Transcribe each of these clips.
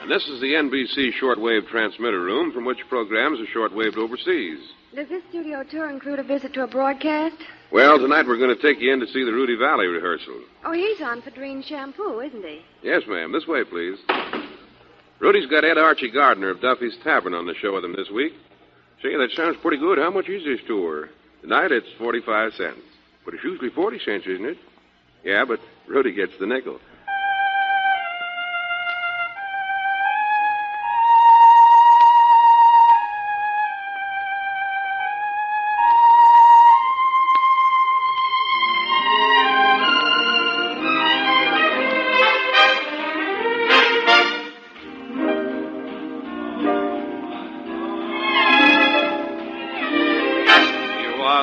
And this is the NBC shortwave transmitter room from which programs are shortwaved overseas. Does this studio tour include a visit to a broadcast? Well, tonight we're going to take you in to see the Rudy Vallée rehearsal. Oh, he's on for Drene shampoo, isn't he? Yes, ma'am. This way, please. Rudy's got Ed Archie Gardner of Duffy's Tavern on the show with him this week. Say, that sounds pretty good. How much is this tour? Tonight it's 45 cents. But it's usually 40 cents, isn't it? Yeah, but Rudy gets the nickel.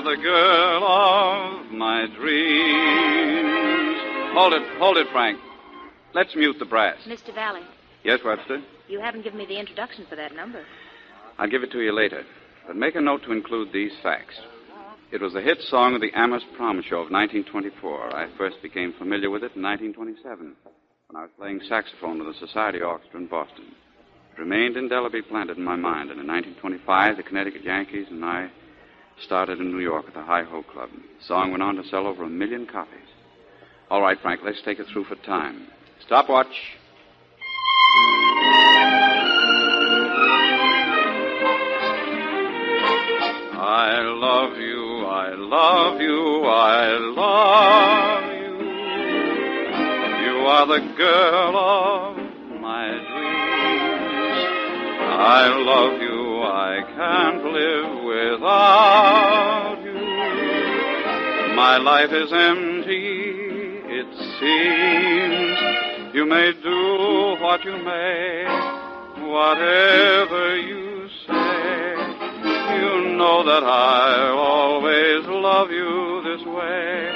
The girl of my dreams. Hold it, Frank. Let's mute the brass. Mr. Vallée, Yes, Webster? you haven't given me the introduction for that number. I'll give it to you later. But make a note to include these facts. It was the hit song of the Amherst Prom Show of 1924. I first became familiar with it in 1927 when I was playing saxophone with the Society Orchestra in Boston. It remained indelibly planted in my mind, and in 1925, the Connecticut Yankees and I started in New York at the Hi-Ho Club. The song went on to sell over 1 million copies. All right, Frank, let's take it through for time. Stopwatch. I love you, I love you, I love you. You are the girl of my dreams. I love you. I can't live without you. My life is empty, it seems. You may do what you may, whatever you say. You know that I'll always love you this way.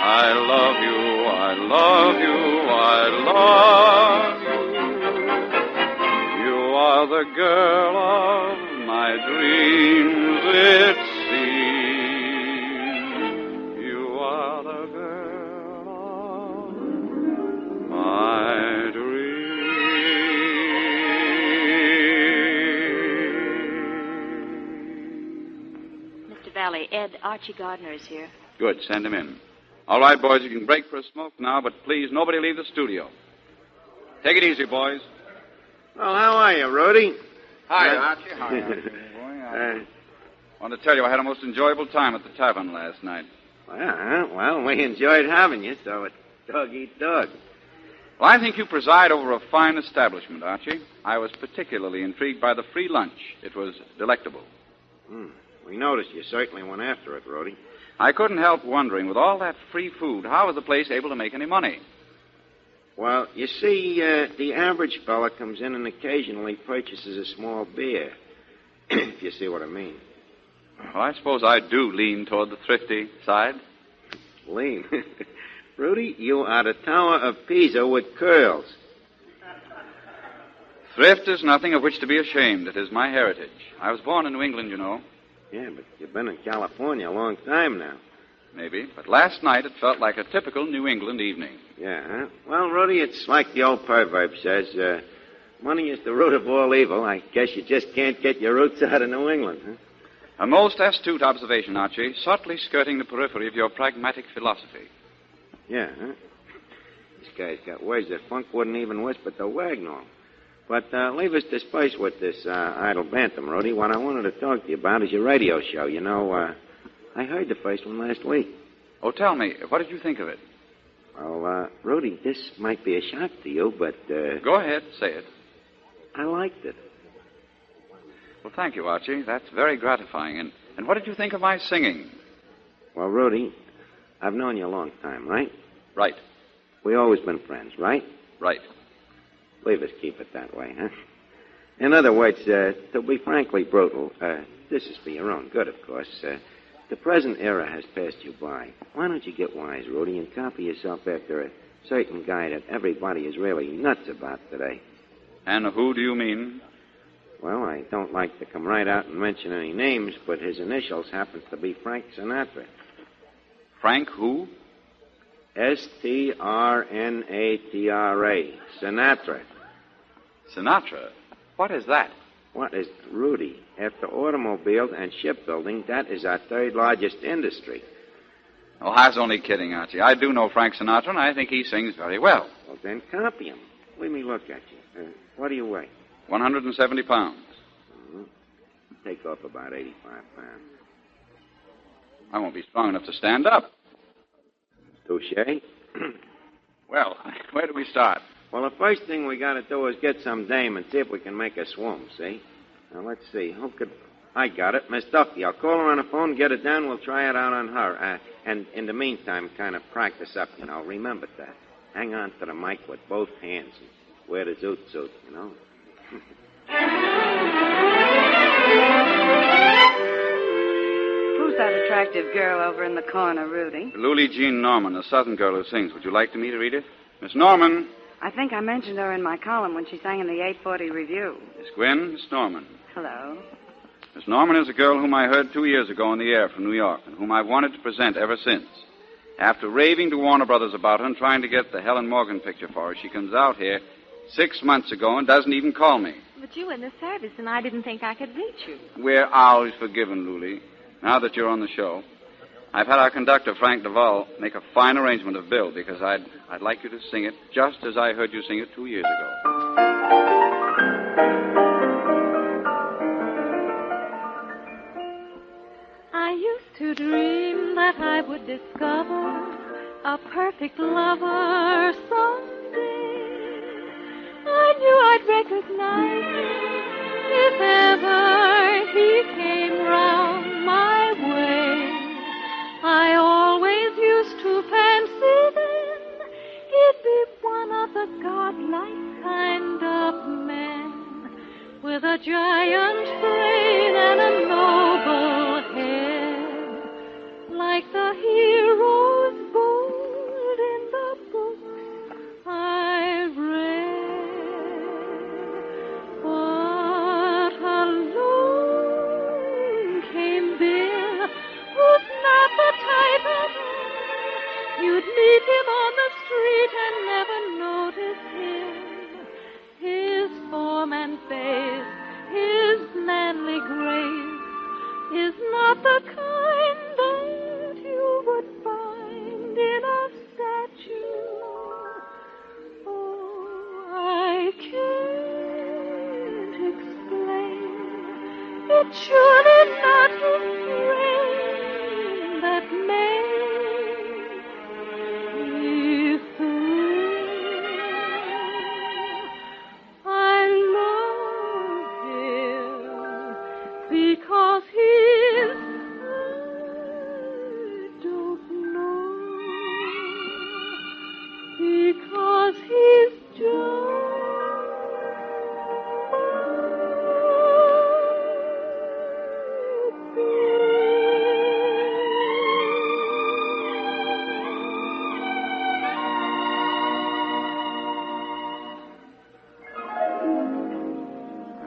I love you, I love you, I love you. You are the girl of my dreams, it seems. You are the girl of my dreams. Mr. Vallée, Ed Archie Gardner is here. Good, send him in. All right, boys, you can break for a smoke now, but please, nobody leave the studio. Take it easy, boys. Well, how are you, Rudy? Hi, Archie. Hi, Archie. I want to tell you I had a most enjoyable time at the tavern last night. Well, we enjoyed having you, so it's dog eat dog. Well, I think you preside over a fine establishment, Archie. I was particularly intrigued by the free lunch. It was delectable. We noticed you certainly went after it, Rudy. I couldn't help wondering, with all that free food, how was the place able to make any money? Well, you see, the average fella comes in and occasionally purchases a small beer, if you see what I mean. Well, I suppose I do lean toward the thrifty side. Lean? Rudy, you are the Tower of Pisa with curls. Thrift is nothing of which to be ashamed. It is my heritage. I was born in New England, you know. Yeah, but you've been in California a long time now. Maybe. But last night it felt like a typical New England evening. Yeah, huh? Well, Rudy, it's like the old proverb says, money is the root of all evil. I guess you just can't get your roots out of New England, huh? A most astute observation, Archie, subtly skirting the periphery of your pragmatic philosophy. Yeah, huh? This guy's got words that Funk wouldn't even whisper to Wagnall. But leave us disperse with this idle bantam, Rudy. What I wanted to talk to you about is your radio show. You know, I heard the first one last week. Oh, tell me, what did you think of it? Well, Rudy, this might be a shock to you, but... Go ahead, say it. I liked it. Well, thank you, Archie. That's very gratifying. And what did you think of my singing? Well, Rudy, I've known you a long time, right? Right. We always been friends, right? Right. Leave us keep it that way, huh? In other words, to be frankly brutal, this is for your own good, of course. The present era has passed you by. Why don't you get wise, Rudy, and copy yourself after a certain guy that everybody is really nuts about today? And who do you mean? Well, I don't like to come right out and mention any names, but his initials happen to be Frank Sinatra. Frank who? Strnatra. Sinatra. Sinatra? What is that? What is Rudy? After automobiles and shipbuilding, that is our third largest industry. Oh, I was only kidding, Archie. I do know Frank Sinatra, and I think he sings very well. Well, then copy him. Let me look at you. What do you weigh? 170 pounds. Take off about 85 pounds. I won't be strong enough to stand up. Touche. Well, where do we start? Well, the first thing we got to do is get some dame and see if we can make her swoon, see? Now, let's see. Who could... I got it. Miss Duffy. I'll call her on the phone, get it done. We'll try it out on her. And in the meantime, kind of practice up, you know. Remember that. Hang on to the mic with both hands and wear the zoot suit, you know. Who's that attractive girl over in the corner, Rudy? Lulie Jean Norman, the southern girl who sings. Would you like to meet her, Edith? Miss Norman. I think I mentioned her in my column when she sang in the 840 Review. Miss Gwen, Miss Norman. Hello. Miss Norman is a girl whom I heard 2 years ago on the air from New York and whom I've wanted to present ever since. After raving to Warner Brothers about her and trying to get the Helen Morgan picture for her, she comes out here 6 months ago and doesn't even call me. But you were in the service, and I didn't think I could reach you. We're always forgiven, Lulie, now that you're on the show. I've had our conductor, Frank Duvall, make a fine arrangement of Bill because I'd like you to sing it just as I heard you sing it 2 years ago. I used to dream that I would discover a perfect lover someday. I knew I'd recognize him if ever he came round my way. I always used to fancy then he'd be one of the godlike kind of men with a giant brain and a noble head, like the heroes bold in the books I read. But along came Bill, who's not the type at all you'd meet him on the street and never notice him. His form and face, his manly grace, is not the kind that you would find in a statue. Oh, I can't explain. It's surely not his brain that makes me thrill. I love him because he's, I don't know, because he's just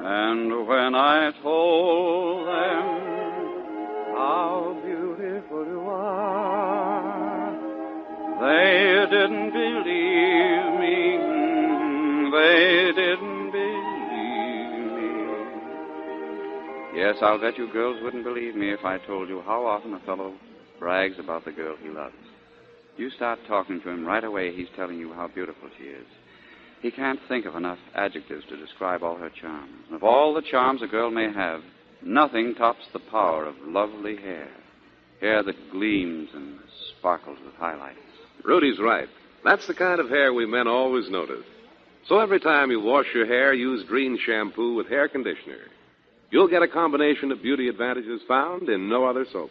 And when I told them how beautiful you are, they didn't believe me. They didn't believe me. Yes, I'll bet you girls wouldn't believe me if I told you how often a fellow brags about the girl he loves. You start talking to him right away, he's telling you how beautiful she is. He can't think of enough adjectives to describe all her charms. Of all the charms a girl may have, nothing tops the power of lovely hair. Hair that gleams and sparkles with highlights. Rudy's right. That's the kind of hair we men always notice. So every time you wash your hair, use Drene shampoo with hair conditioner. You'll get a combination of beauty advantages found in no other soap.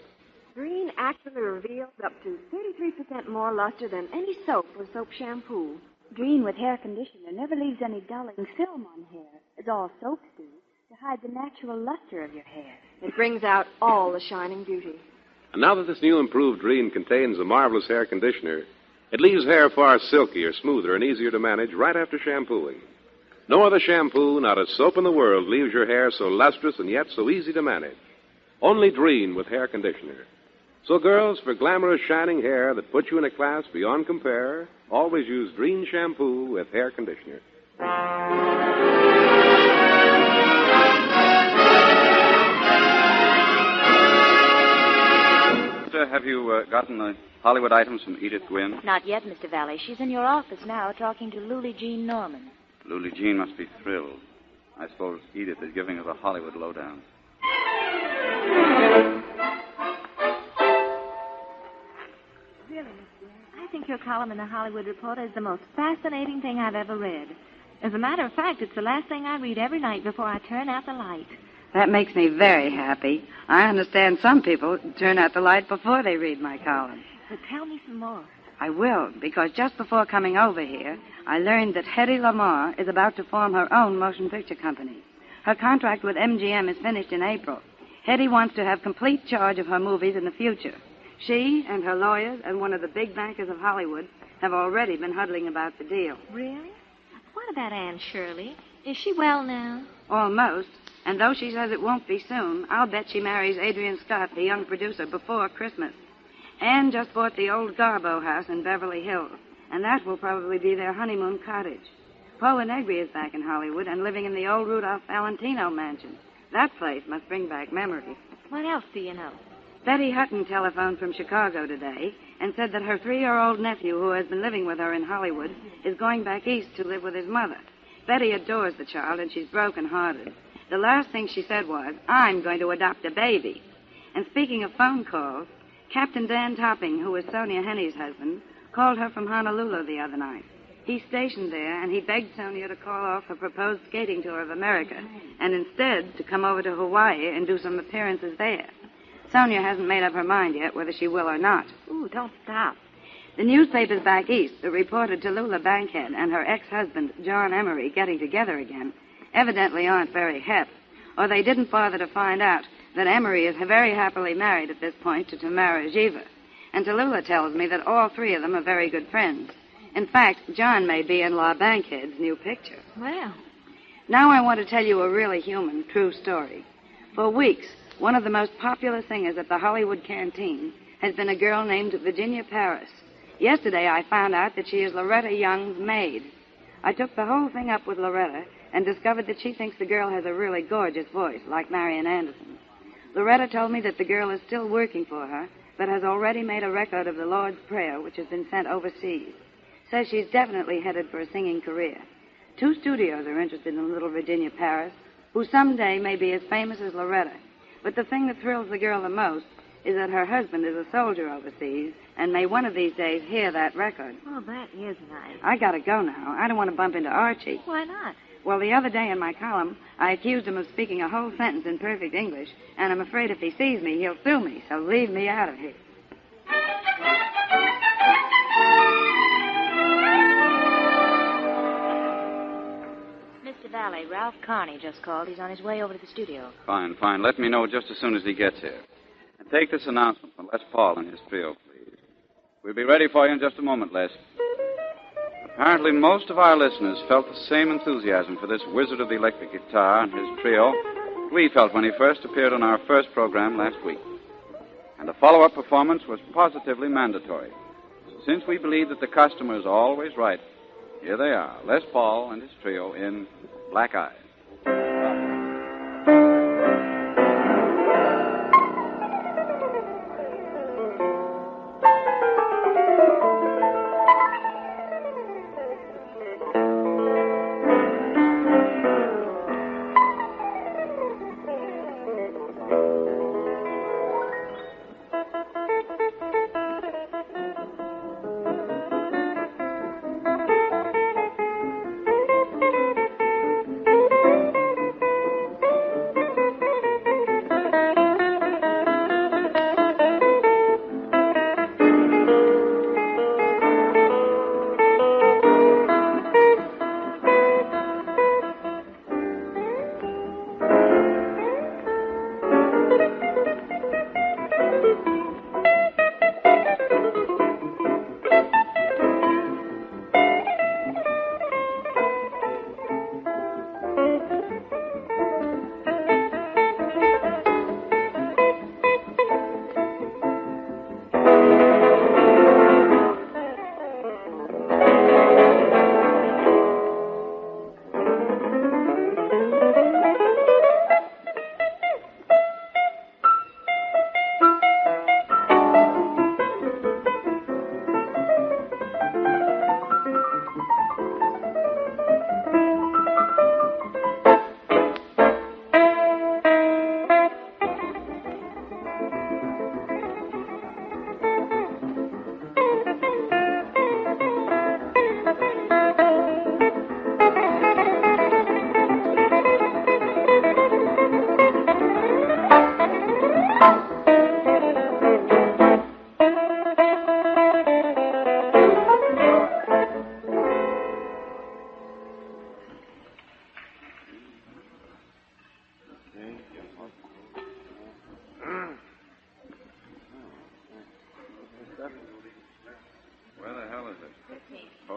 Drene actually reveals up to 33% more luster than any soap or soap shampoo. Drene with hair conditioner never leaves any dulling film on hair, as all soaps do, to hide the natural luster of your hair. It brings out all the shining beauty. And now that this new improved Drene contains a marvelous hair conditioner, it leaves hair far silkier, smoother, and easier to manage right after shampooing. No other shampoo, not a soap in the world, leaves your hair so lustrous and yet so easy to manage. Only Drene with hair conditioner. So, girls, for glamorous, shining hair that puts you in a class beyond compare, always use Drene shampoo with hair conditioner. have you gotten the Hollywood items from Edith Gwynn? Not yet, Mr. Vallée. She's in your office now talking to Lulie Jean Norman. Lulie Jean must be thrilled. I suppose Edith is giving her the Hollywood lowdown. Really, Miss Gwynn, I think your column in the Hollywood Reporter is the most fascinating thing I've ever read. As a matter of fact, it's the last thing I read every night before I turn out the light. That makes me very happy. I understand some people turn out the light before they read my column. But tell me some more. I will, because just before coming over here, I learned that Hedy Lamarr is about to form her own motion picture company. Her contract with MGM is finished in April. Hedy wants to have complete charge of her movies in the future. She and her lawyers and one of the big bankers of Hollywood have already been huddling about the deal. Really? What about Anne Shirley? Is she well now? Almost. And though she says it won't be soon, I'll bet she marries Adrian Scott, the young producer, before Christmas. Anne just bought the old Garbo house in Beverly Hills, and that will probably be their honeymoon cottage. Paula Negri is back in Hollywood and living in the old Rudolph Valentino mansion. That place must bring back memories. What else do you know? Betty Hutton telephoned from Chicago today and said that her 3-year-old nephew, who has been living with her in Hollywood, is going back east to live with his mother. Betty adores the child, and she's broken-hearted. The last thing she said was, "I'm going to adopt a baby." And speaking of phone calls, Captain Dan Topping, who is Sonia Henney's husband, called her from Honolulu the other night. He's stationed there, and he begged Sonia to call off her proposed skating tour of America and instead to come over to Hawaii and do some appearances there. Sonia hasn't made up her mind yet whether she will or not. Ooh, don't stop. The newspapers back east that reported Tallulah Bankhead and her ex-husband, John Emery, getting together again evidently aren't very hep, or they didn't bother to find out that Emery is very happily married at this point to Tamara Jiva. And Tallulah tells me that all three of them are very good friends. In fact, John may be in La Bankhead's new picture. Well. Now I want to tell you a really human, true story. For weeks, one of the most popular singers at the Hollywood Canteen has been a girl named Virginia Paris. Yesterday I found out that she is Loretta Young's maid. I took the whole thing up with Loretta and discovered that she thinks the girl has a really gorgeous voice, like Marian Anderson's. Loretta told me that the girl is still working for her, but has already made a record of the Lord's Prayer, which has been sent overseas. Says she's definitely headed for a singing career. 2 studios are interested in little Virginia Paris, who someday may be as famous as Loretta. But the thing that thrills the girl the most is that her husband is a soldier overseas and may one of these days hear that record. Oh, that is nice. I gotta go now. I don't want to bump into Archie. Why not? Well, the other day in my column, I accused him of speaking a whole sentence in perfect English, and I'm afraid if he sees me, he'll sue me, so leave me out of here. Mr. Vallée, Ralph Carney just called. He's on his way over to the studio. Fine, fine. Let me know just as soon as he gets here. And take this announcement from Les Paul and his trio, please. We'll be ready for you in just a moment, Les. Apparently, most of our listeners felt the same enthusiasm for this wizard of the electric guitar and his trio we felt when he first appeared on our first program last week. And a follow-up performance was positively mandatory. So since we believe that the customer is always right, here they are, Les Paul and his trio in Black Eyes.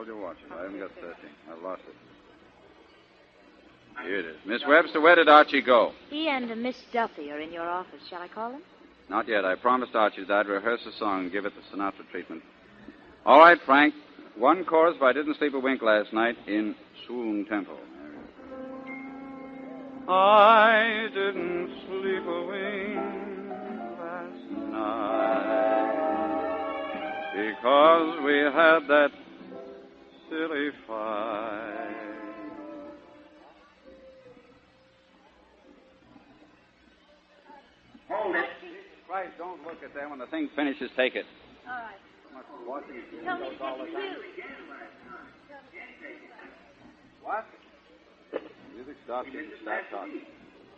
Hold your watch. I haven't got 13. I've lost it. Here it is. Miss Webster, where did Archie go? He and Miss Duffy are in your office. Shall I call them? Not yet. I promised Archie that I'd rehearse a song and give it the Sinatra treatment. All right, Frank. One chorus, but I didn't sleep a wink last night in Swoon Temple. I didn't sleep a wink last night because we had that silly fight. Hold it. Christ, don't look at them. When the thing finishes, take it. All right. Tell me to take it too. What? Music stops and you start talking.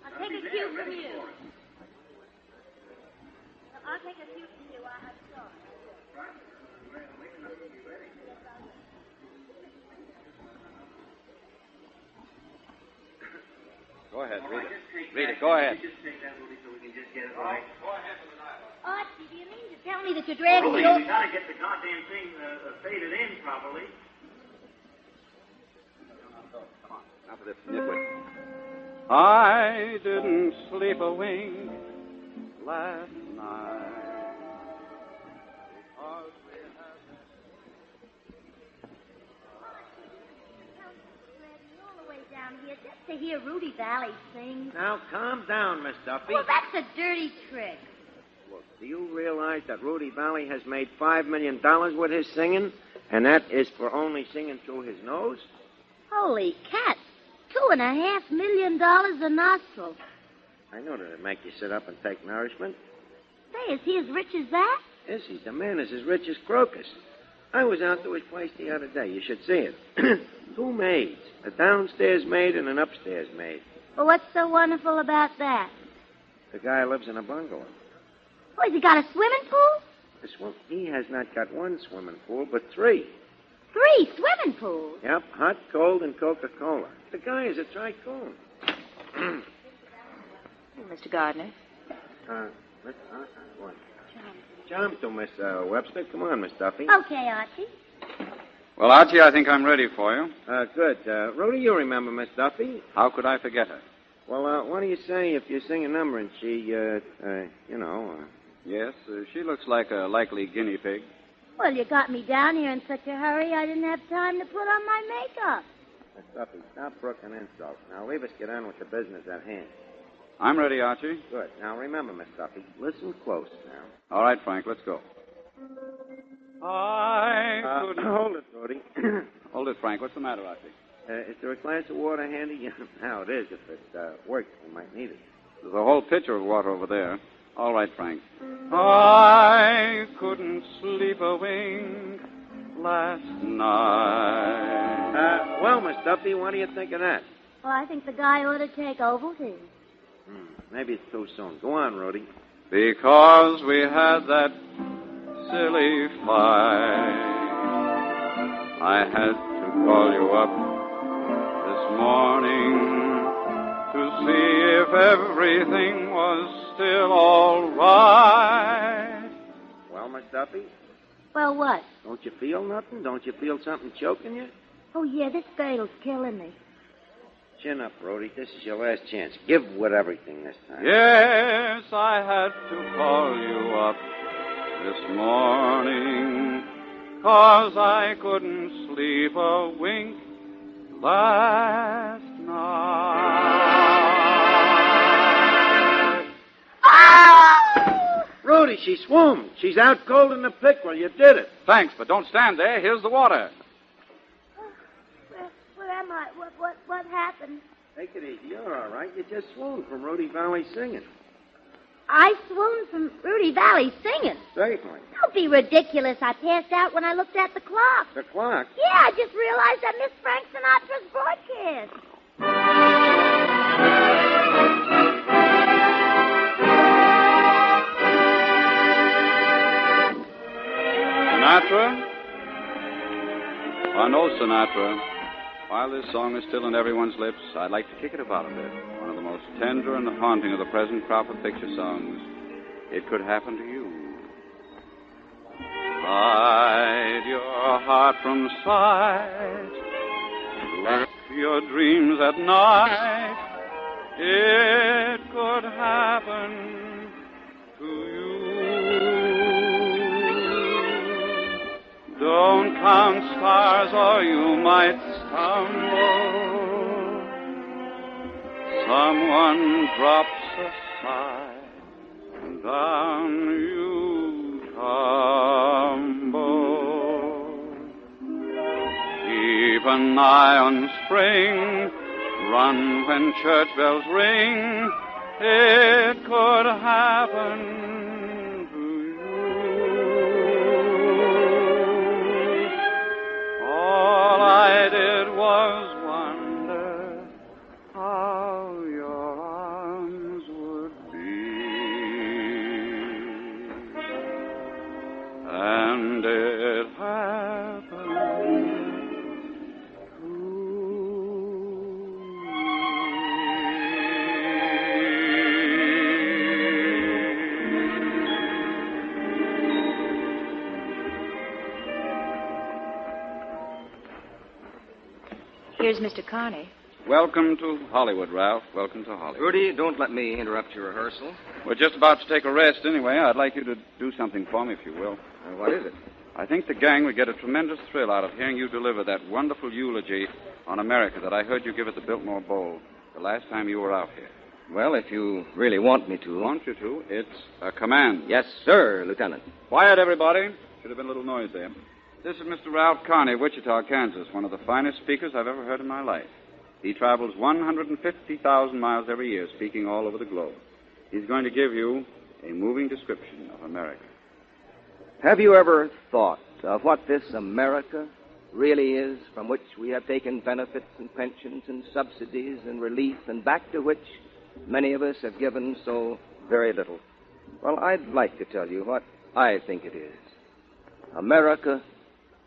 I'll take a cue from you. I'll take a cue from you. I have song. Go ahead, read it. Read it, go ahead. Archie, do you mean to tell me that you're dragging Rudy, your... we gotta get the goddamn thing faded in properly. Come on, now for this nitwit. I didn't sleep a wink last night because we had all the way down here just to hear Rudy Vallée sing. Now, calm down, Miss Duffy. Well, that's a dirty trick. Look, do you realize that Rudy Vallée has made $5 million with his singing? And that is for only singing through his nose? Holy cat. $2.5 million a nostril. I know that it'd make you sit up and take nourishment. Say, is he as rich as that? Is he? The man is as rich as Crocus. I was out to his place the other day. You should see it. 2 maids. A downstairs maid and an upstairs maid. Well, what's so wonderful about that? The guy lives in a bungalow. Oh, has he got a swimming pool? He has not got 1 swimming pool, but 3. 3 swimming pools? Yep, hot, cold, and Coca-Cola. The guy is a tycoon. Mr. Gardner. What? Charm to Miss Webster. Come on, Miss Duffy. Okay, Archie. Well, Archie, I think I'm ready for you. Good. Rudy, you remember Miss Duffy? How could I forget her? Well, what do you say if you sing a number and she, Yes, she looks like a likely guinea pig. Well, you got me down here in such a hurry, I didn't have time to put on my makeup. Miss Duffy, stop brooking insults. Now, leave us get on with the business at hand. I'm ready, Archie. Good. Now, remember, Miss Duffy, listen close now. All right, Frank, let's go. Hold it, Rudy. Hold it, Frank. What's the matter, Archie? Is there a glass of water handy? Now it is. If it works, we might need it. There's a whole pitcher of water over there. All right, Frank. I couldn't sleep a wink last night. Well, Miss Duffy, what do you think of that? Well, I think the guy ought to take Ovaltine. Maybe it's too soon. Go on, Rudy. Because we had that silly fight, I had to call you up this morning to see if everything was still all right. Well, Miss Duffy? Well, what? Don't you feel nothing? Don't you feel something choking you? Oh, yeah, this girdle's killing me. Chin up, Rudy. This is your last chance. Give with everything this time. Yes, I had to call you up this morning 'cause I couldn't sleep a wink last night. Ah! Rudy, she swooned. She's out cold in the pickerel. You did it. Thanks, but don't stand there. Here's the water. Where am I? What happened? Take it easy. You're all right. You just swooned from Rudy Vallée singing. I swooned from Rudy Vallée singing. Certainly. Don't be ridiculous. I passed out when I looked at the clock. The clock? Yeah, I just realized I missed Frank Sinatra's broadcast. Sinatra? I know Sinatra. While this song is still in everyone's lips, I'd like to kick it about a bit. One of the most tender and haunting of the present crop of picture songs. It could happen to you. Hide your heart from sight. Let your dreams at night. It could happen to you. Don't count stars or you might stumble. Someone drops a sigh, and down you tumble. Keep an eye on spring. Run when church bells ring. It could happen to you. All I did was wonder how your arms would be. And it happened. Here's Mr. Carney. Welcome to Hollywood, Ralph. Welcome to Hollywood. Rudy, don't let me interrupt your rehearsal. We're just about to take a rest anyway. I'd like you to do something for me, if you will. What is it? I think the gang would get a tremendous thrill out of hearing you deliver that wonderful eulogy on America that I heard you give at the Biltmore Bowl the last time you were out here. Well, if you really want me to. Want you to? It's a command. Yes, sir, Lieutenant. Quiet, everybody. Should have been a little noise there. This is Mr. Ralph Carney, Wichita, Kansas, one of the finest speakers I've ever heard in my life. He travels 150,000 miles every year, speaking all over the globe. He's going to give you a moving description of America. Have you ever thought of what this America really is, from which we have taken benefits and pensions and subsidies and relief, and back to which many of us have given so very little? Well, I'd like to tell you what I think it is. America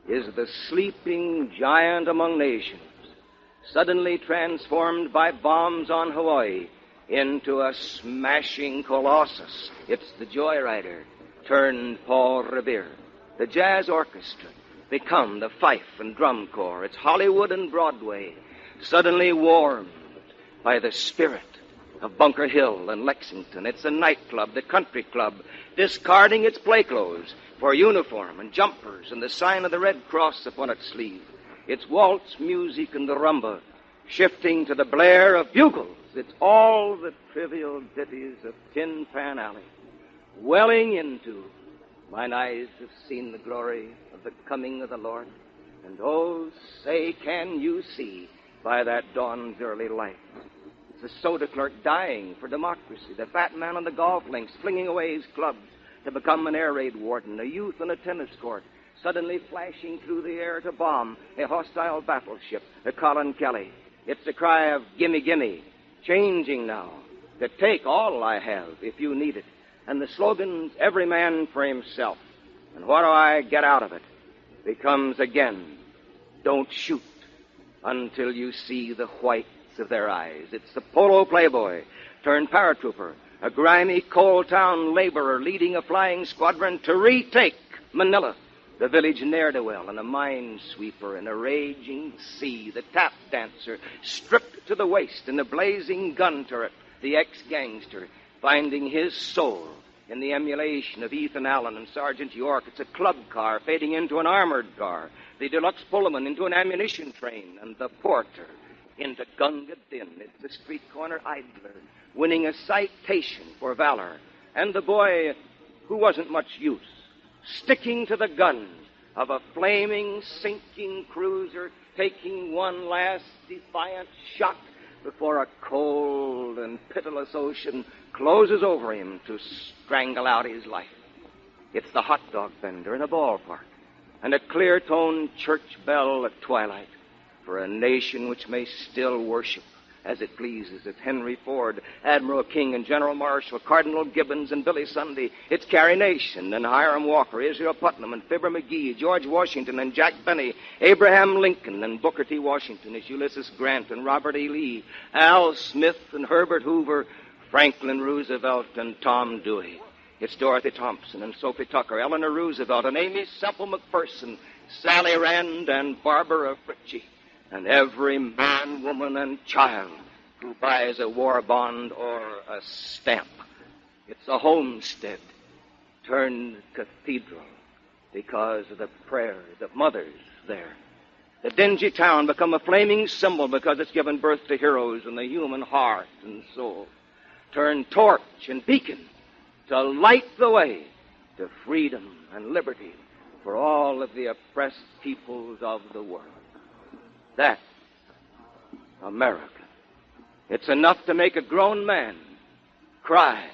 is the sleeping giant among nations, suddenly transformed by bombs on Hawaii into a smashing colossus. It's the joyrider turned Paul Revere. The jazz orchestra become the fife and drum corps. It's Hollywood and Broadway, suddenly warmed by the spirit of Bunker Hill and Lexington. It's a nightclub, the country club, discarding its playglows for uniform and jumpers and the sign of the Red Cross upon its sleeve. It's waltz music and the rumba, shifting to the blare of bugles. It's all the trivial ditties of Tin Pan Alley, welling into mine eyes have seen the glory of the coming of the Lord. And oh, say, can you see by that dawn's early light? It's the soda clerk dying for democracy, the fat man on the golf links flinging away his clubs to become an air raid warden, a youth on a tennis court, suddenly flashing through the air to bomb a hostile battleship, the Colin Kelly. It's the cry of gimme, gimme, changing now, to take all I have if you need it. And the slogan's every man for himself. And what do I get out of it? Becomes again, don't shoot until you see the whites of their eyes. It's the polo playboy turned paratrooper, a grimy coal town laborer leading a flying squadron to retake Manila, the village ne'er-do-well, and a minesweeper in a raging sea, the tap dancer stripped to the waist in a blazing gun turret, the ex-gangster finding his soul in the emulation of Ethan Allen and Sergeant York. It's a club car fading into an armored car, the deluxe Pullman into an ammunition train, and the porter into Gunga Din. It's the street corner idler winning a citation for valor, and the boy who wasn't much use, sticking to the guns of a flaming, sinking cruiser, taking one last defiant shot before a cold and pitiless ocean closes over him to strangle out his life. It's the hot dog vendor in a ballpark and a clear-toned church bell at twilight for a nation which may still worship as it pleases. It's Henry Ford, Admiral King, and General Marshall, Cardinal Gibbons, and Billy Sunday. It's Carrie Nation, and Hiram Walker, Israel Putnam, and Fibber McGee, George Washington, and Jack Benny, Abraham Lincoln, and Booker T. Washington. It's Ulysses Grant, and Robert E. Lee, Al Smith, and Herbert Hoover, Franklin Roosevelt, and Tom Dewey. It's Dorothy Thompson and Sophie Tucker, Eleanor Roosevelt and Amy Semple McPherson, Sally Rand and Barbara Fritchie, and every man, woman, and child who buys a war bond or a stamp. It's a homestead turned cathedral because of the prayers of mothers there. The dingy town become a flaming symbol because it's given birth to heroes in the human heart and soul. Turned torch and beacon to light the way to freedom and liberty for all of the oppressed peoples of the world. That's America. It's enough to make a grown man cry,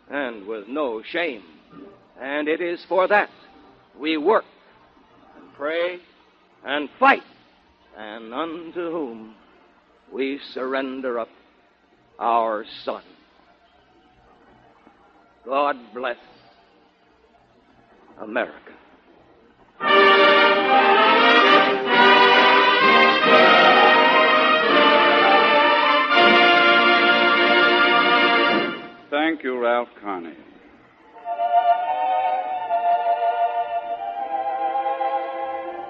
and with no shame. And it is for that we work and pray and fight, and unto whom we surrender up our son. God bless America. Thank you, Ralph Carney.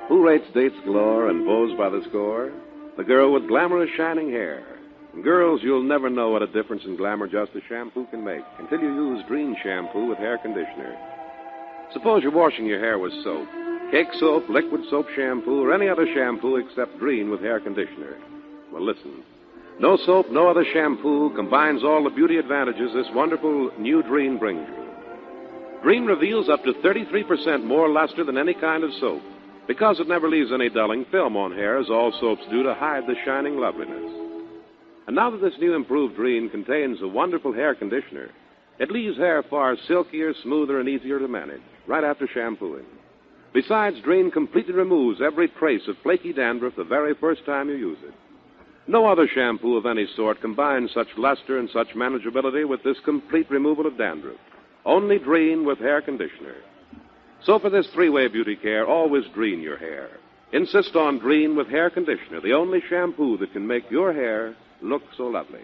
Who rates dates galore and beaux by the score? The girl with glamorous shining hair. And girls, you'll never know what a difference in glamour just a shampoo can make until you use Drene shampoo with hair conditioner. Suppose you're washing your hair with soap. Cake soap, liquid soap shampoo, or any other shampoo except Drene with hair conditioner. Well, listen. No soap, no other shampoo combines all the beauty advantages this wonderful new Drene brings you. Drene reveals up to 33% more luster than any kind of soap because it never leaves any dulling film on hair as all soaps do to hide the shining loveliness. And now that this new improved Drene contains a wonderful hair conditioner, it leaves hair far silkier, smoother, and easier to manage right after shampooing. Besides, Drene completely removes every trace of flaky dandruff the very first time you use it. No other shampoo of any sort combines such luster and such manageability with this complete removal of dandruff. Only Drene with hair conditioner. So for this three-way beauty care, always Drene your hair. Insist on Drene with hair conditioner, the only shampoo that can make your hair look so lovely.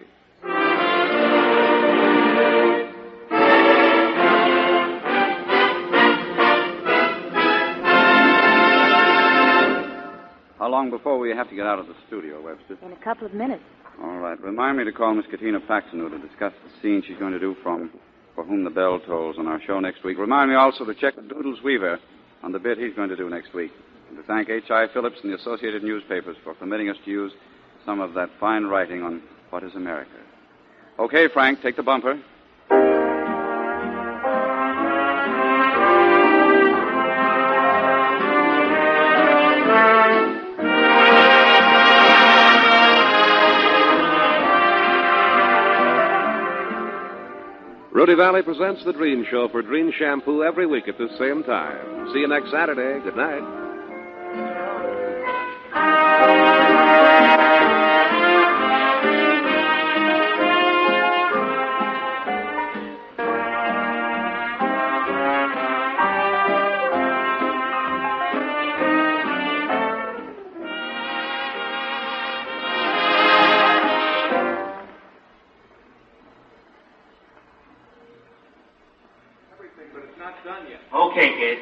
How long before we have to get out of the studio, Webster? In a couple of minutes. All right. Remind me to call Miss Katina Paxson to discuss the scene she's going to do For Whom the Bell Tolls on our show next week. Remind me also to check with Doodles Weaver on the bit he's going to do next week. And to thank H.I. Phillips and the Associated Newspapers for permitting us to use some of that fine writing on What is America. Okay, Frank, take the bumper. Rudy Vallée presents The Drene Show for Drene Shampoo every week at this same time. See you next Saturday. Good night. Okay, kid.